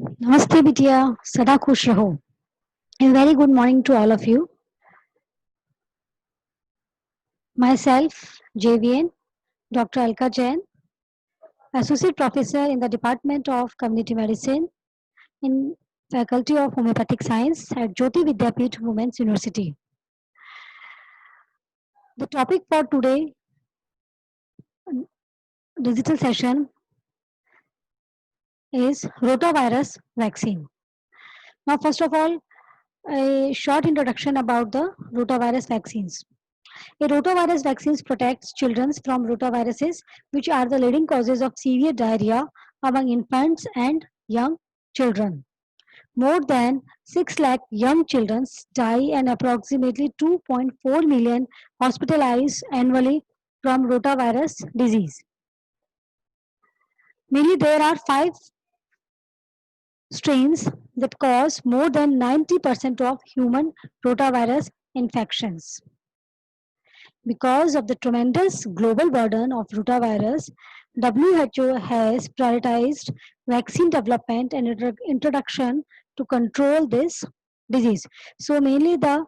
Namaste बिटिया सदा खुश रहो. A very good morning to all of you. Myself, JVN, Dr. Alka Jain, Associate Professor in the Department of Community Medicine in Faculty of Homeopathic Science at Jyoti Vidyapeeth Women's University. The topic for today digital session is rotavirus vaccine. Now, first of all, a short introduction about the rotavirus vaccines. A rotavirus vaccines protects children from rotaviruses, which are the leading causes of severe diarrhea among infants and young children. More than 6 lakh young children die and approximately 2.4 million hospitalized annually from rotavirus disease. Mainly there are 5 strains that cause more than 90% of human rotavirus infections. Because of the tremendous global burden of rotavirus, WHO has prioritized vaccine development and introduction to control this disease. So mainly the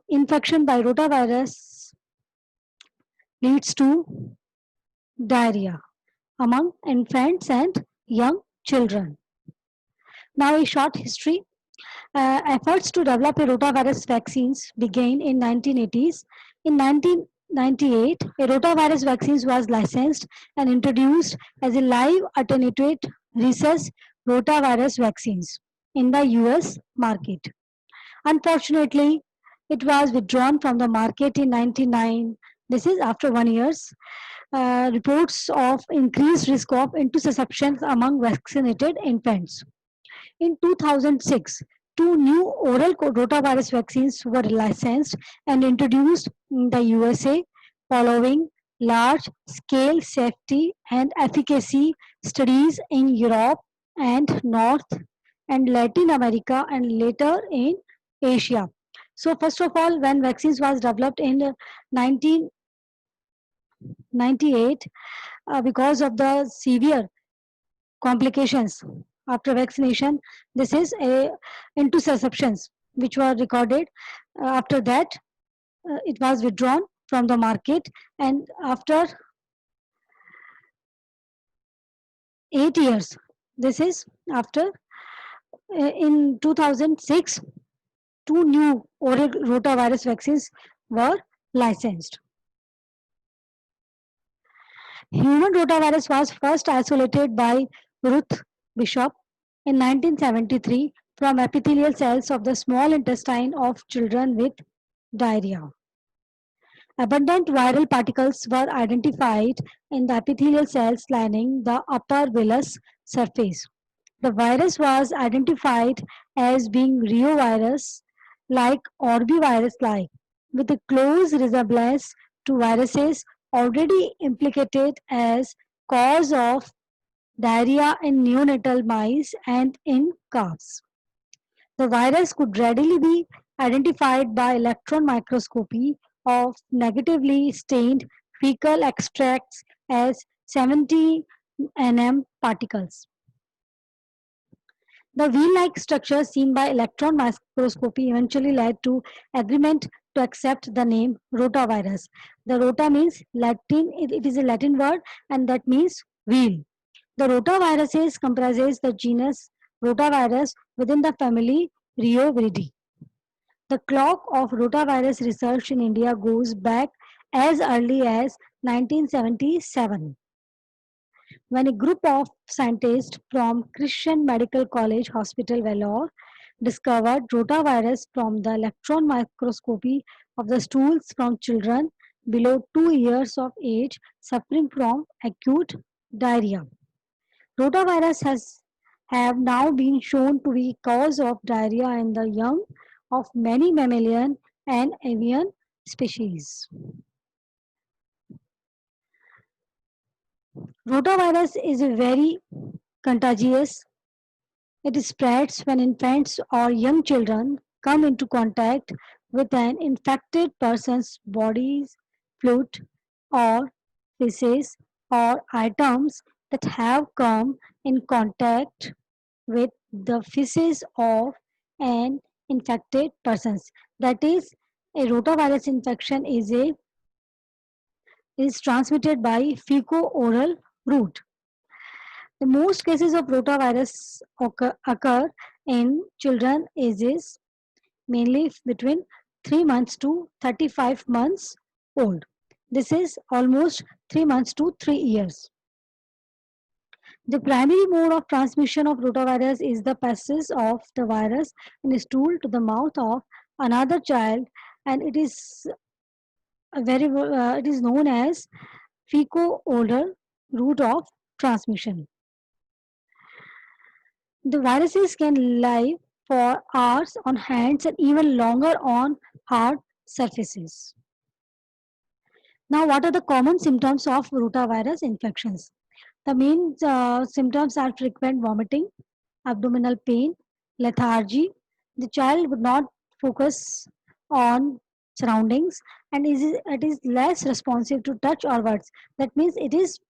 infection by rotavirus leads to diarrhea among infants and young children. Now a short history. Efforts to develop a rotavirus vaccines began in 1980s. In 1998, a rotavirus vaccine was licensed and introduced as a live alternative rhesus rotavirus vaccines in the US market. Unfortunately, it was withdrawn from the market in 1999. This is after 1 years. Reports of increased risk of intussusception among vaccinated infants. In 2006, two new oral rotavirus vaccines were licensed and introduced in the USA following large scale safety and efficacy studies in Europe and North and Latin America and later in Asia. So first of all, when vaccines was developed in 1998, because of the severe complications after vaccination, this is a intussusceptions which were recorded. After that, it was withdrawn from the market, and after 8 years, this is after in 2006, two new oral rotavirus vaccines were licensed. Human rotavirus was first isolated by Ruth Bishop in 1973 from epithelial cells of the small intestine of children with diarrhea. Abundant viral particles were identified in the epithelial cells lining the upper villus surface. The virus was identified as being reovirus like orbivirus like, with a close resemblance to viruses already implicated as cause of diarrhea in neonatal mice and in calves. The virus could readily be identified by electron microscopy of negatively stained fecal extracts as 70 nm particles. The wheel-like structure seen by electron microscopy eventually led to agreement to accept the name rotavirus. The rota means Latin, it is a Latin word and that means wheel. The rotaviruses comprises the genus rotavirus within the family Rheoviridae. The clock of rotavirus research in India goes back as early as 1977 when a group of scientists from Christian Medical College Hospital, Vellore, discovered rotavirus from the electron microscopy of the stools from children below 2 years of age suffering from acute diarrhea. Rotavirus has have now been shown to be cause of diarrhea in the young of many mammalian and avian species. Rotavirus is a very contagious. It spreads when infants or young children come into contact with an infected person's body's fluid or feces or items that have come in contact with the feces of an infected persons. That is, a rotavirus infection is transmitted by fecal-oral route. The most cases of rotavirus occur in children ages mainly between 3 months to 35 months old. This is almost 3 months to 3 years. The primary mode of transmission of rotavirus is the passage of the virus in a stool to the mouth of another child, and it is known as fecal-oral route of transmission. The viruses can live for hours on hands and even longer on hard surfaces. Now, what are the common symptoms of rotavirus infections? The main symptoms are frequent vomiting, abdominal pain, lethargy. The child would not focus on surroundings and it is less responsive to touch or words. That means there is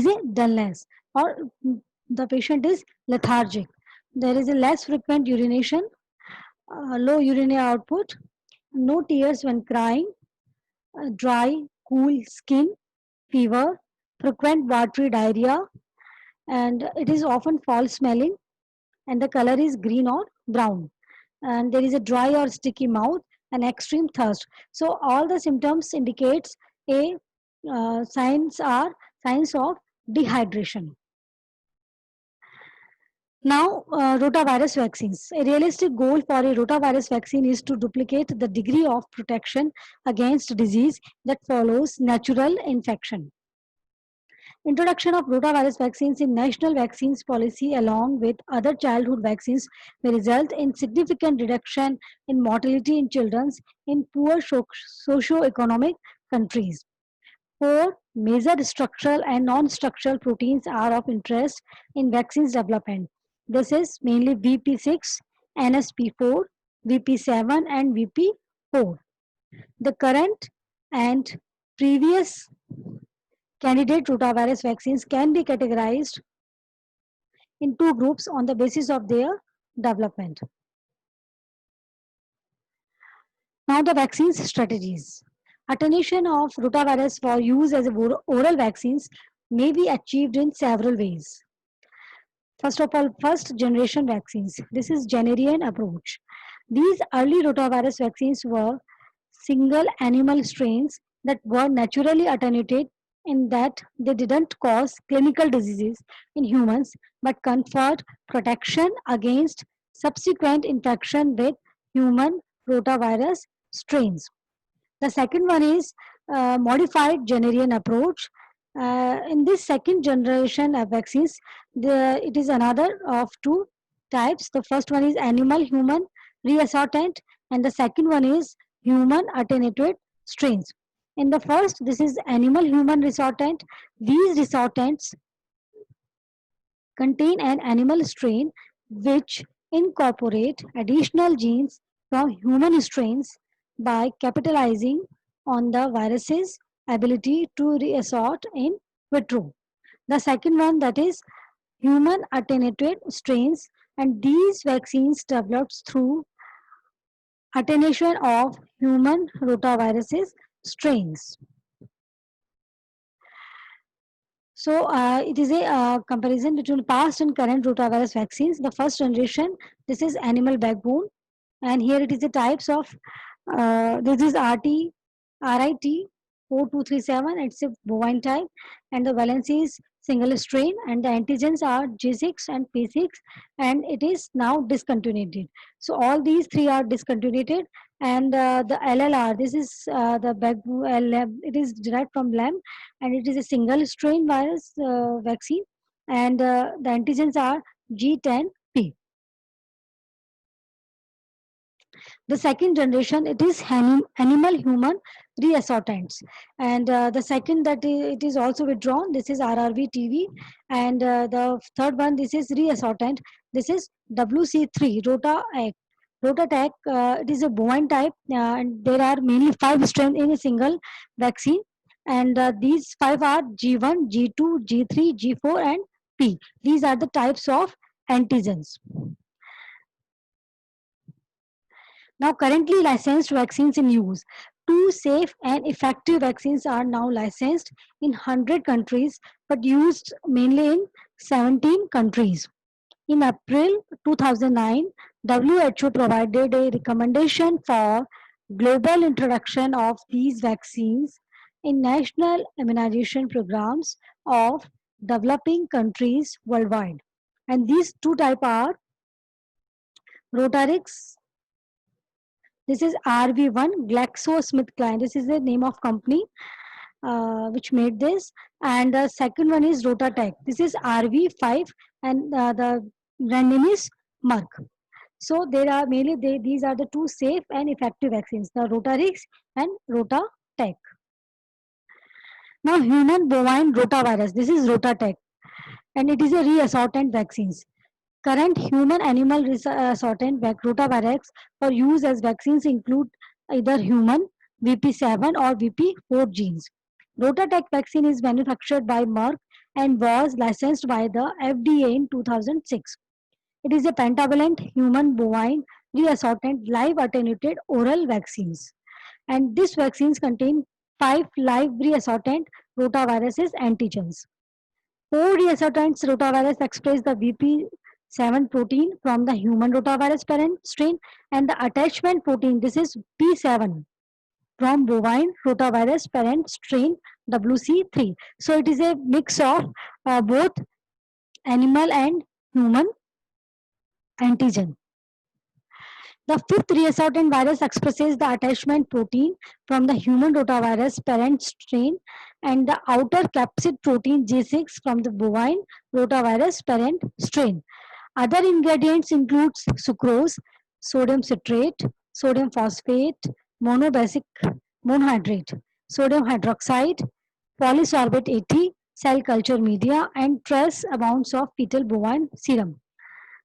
a dullness or the patient is lethargic. There is a less frequent urination, low urinary output, no tears when crying, dry, cool skin, fever, frequent watery diarrhea, and it is often foul smelling, and the color is green or brown. And there is a dry or sticky mouth and extreme thirst. So all the symptoms indicates a signs of dehydration. Now, rotavirus vaccines. A realistic goal for a rotavirus vaccine is to duplicate the degree of protection against disease that follows natural infection. Introduction of rotavirus vaccines in national vaccines policy along with other childhood vaccines may result in significant reduction in mortality in children in poor socio-economic countries. Four major structural and non-structural proteins are of interest in vaccines development. This is mainly VP6, NSP4, VP7 and VP4. The current and previous candidate rotavirus vaccines can be categorized in two groups on the basis of their development. Now the vaccine strategies. Attenuation of rotavirus for use as oral vaccines may be achieved in several ways. First of all, first generation vaccines. This is Jennerian approach. These early rotavirus vaccines were single animal strains that were naturally attenuated in that they didn't cause clinical diseases in humans but conferred protection against subsequent infection with human rotavirus strains. The second one is modified Jennerian approach. In this second generation of vaccines, it is another of two types. The first one is animal human reassortant, and the second one is human attenuated strains. In the first, this is animal human resortant. These resortants contain an animal strain which incorporate additional genes from human strains by capitalizing on the virus's ability to reassort in vitro. The second one, that is human attenuated strains, and these vaccines developed through attenuation of human rotaviruses strains. So it is a comparison between past and current rotavirus vaccines. The first generation, this is animal backbone, and here it is the types of this is RIT 4237. It's a bovine type, and the valency is single strain, and the antigens are G6 and P6, and it is now discontinued. So all these three are discontinued, and the LLR, this is the it is derived from lamb, and it is a single strain virus vaccine, and the antigens are G10P. The second generation, it is animal human reassortants, and the second that it is also withdrawn, this is RRV TV, and the third one, this is reassortant, this is WC3 Rotatec. It is a bovine type, and there are mainly 5 strains in a single vaccine, and these 5 are G1, G2, G3, G4 and P. These are the types of antigens. Now, currently licensed vaccines in use. Two safe and effective vaccines are now licensed in 100 countries but used mainly in 17 countries. In April 2009, WHO provided a recommendation for global introduction of these vaccines in national immunization programs of developing countries worldwide. And these two types are Rotarix. This is RV1 GlaxoSmithKline. This is the name of company which made this. And the second one is Rotatech. This is RV5 and the brand name is Merck. So there are mainly these are the two safe and effective vaccines, the Rotarix and Rotatech. Now human bovine rotavirus. This is Rotatech and it is a reassortant vaccines. Current human animal assortant rotavirus for use as vaccines include either human VP7 or VP4 genes. Rotatech vaccine is manufactured by Merck and was licensed by the FDA in 2006. It is a pentavalent human bovine reassortant live attenuated oral vaccines. And these vaccines contain 5 live reassortant rotaviruses antigens. 4 reassortants rotavirus express the VP7 protein from the human rotavirus parent strain and the attachment protein, this is P7 from bovine rotavirus parent strain WC3. So it is a mix of both animal and human antigen. The fifth reassortant virus expresses the attachment protein from the human rotavirus parent strain and the outer capsid protein G6 from the bovine rotavirus parent strain. Other ingredients include sucrose, sodium citrate, sodium phosphate, monobasic monohydrate, sodium hydroxide, polysorbate 80, cell culture media, and trace amounts of fetal bovine serum.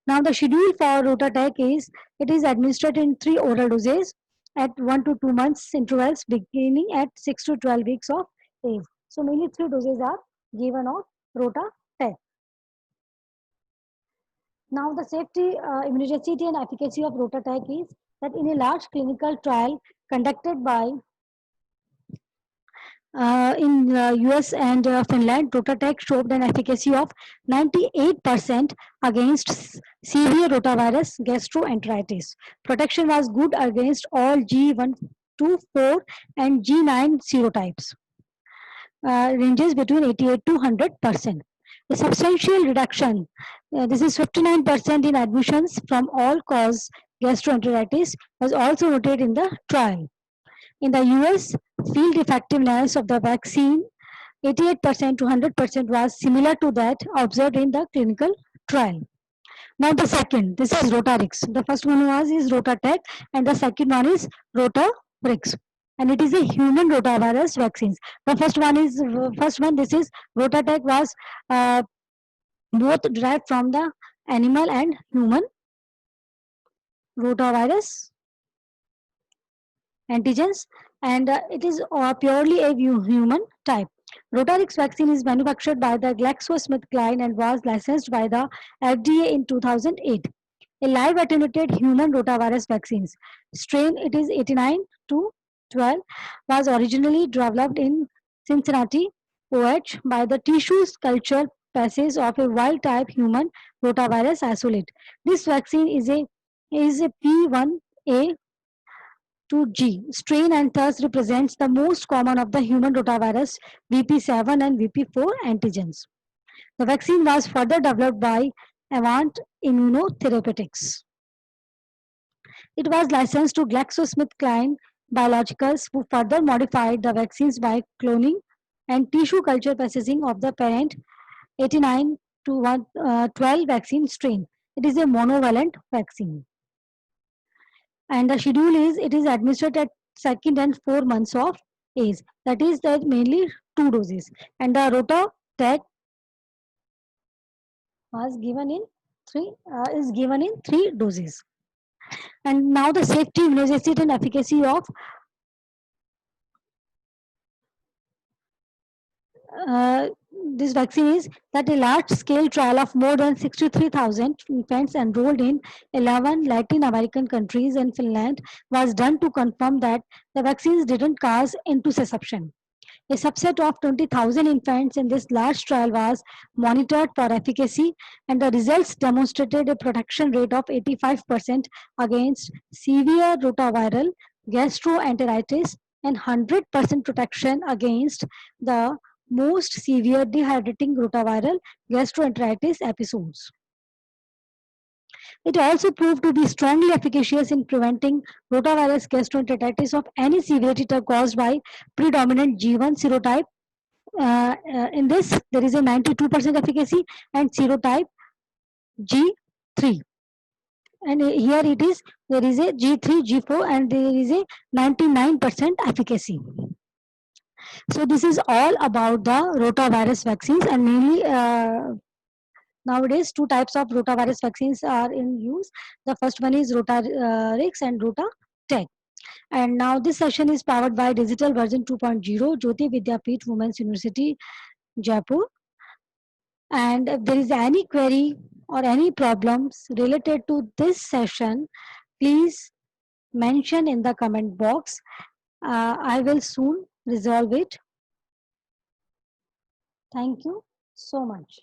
Now the schedule for Rotatech is it is administered in 3 oral doses at 1 to 2 months intervals beginning at 6 to 12 weeks of age. So mainly 3 doses are given of Rotatech. Now the safety, immunogenicity and efficacy of Rotatech is that in a large clinical trial conducted by in US and Finland, Rotatech showed an efficacy of 98% against severe rotavirus gastroenteritis. Protection was good against all G124 and G9 serotypes. Ranges between 88 to 100%. A substantial reduction, this is 59% in admissions from all cause gastroenteritis was also noted in the trial. In the US, field effectiveness of the vaccine 88% to 100% was similar to that observed in the clinical trial. Now the second, this is Rotarix. The first one was is Rotatech and the second one is Rotarix. And it is a human rotavirus vaccines. The first one. This is Rotatech was both derived from the animal and human rotavirus antigens, and it is purely a human type. Rotarix vaccine is manufactured by the GlaxoSmithKline and was licensed by the FDA in 2008. A live attenuated human rotavirus vaccines strain it is 89 to 12 was originally developed in Cincinnati, OH by the tissue culture passage of a wild type human rotavirus isolate. This vaccine is a P1A to G strain and thus represents the most common of the human rotavirus VP7 and VP4 antigens. The vaccine was further developed by Avant Immunotherapeutics. It was licensed to GlaxoSmithKline Biologicals, who further modified the vaccines by cloning and tissue culture passaging of the parent 89 to 12 vaccine strain. It is a monovalent vaccine. And the schedule is it is administered at 2 and 4 months of age. That is that mainly 2 doses. And the Rotatech was given in is given in 3 doses. And now the safety, immunogenicity, and efficacy of this vaccine is that a large scale trial of more than 63,000 infants enrolled in 11 Latin American countries and Finland was done to confirm that the vaccines didn't cause intussusception. A subset of 20,000 infants in this large trial was monitored for efficacy, and the results demonstrated a protection rate of 85% against severe rotaviral gastroenteritis and 100% protection against the most severe dehydrating rotaviral gastroenteritis episodes. It also proved to be strongly efficacious in preventing rotavirus gastroenteritis of any severity caused by predominant G1 serotype. In this, there is a 92% efficacy and serotype G3. And here it is, there is a G3, G4, and there is a 99% efficacy. So this is all about the rotavirus vaccines, and mainly nowadays two types of rotavirus vaccines are in use. The first one is Rotarix and Rotatec. And now this session is powered by Digital Version 2.0, Jyoti Vidyapeeth Women's University, Jaipur. And if there is any query or any problems related to this session, please mention in the comment box. I will soon resolve it. Thank you so much.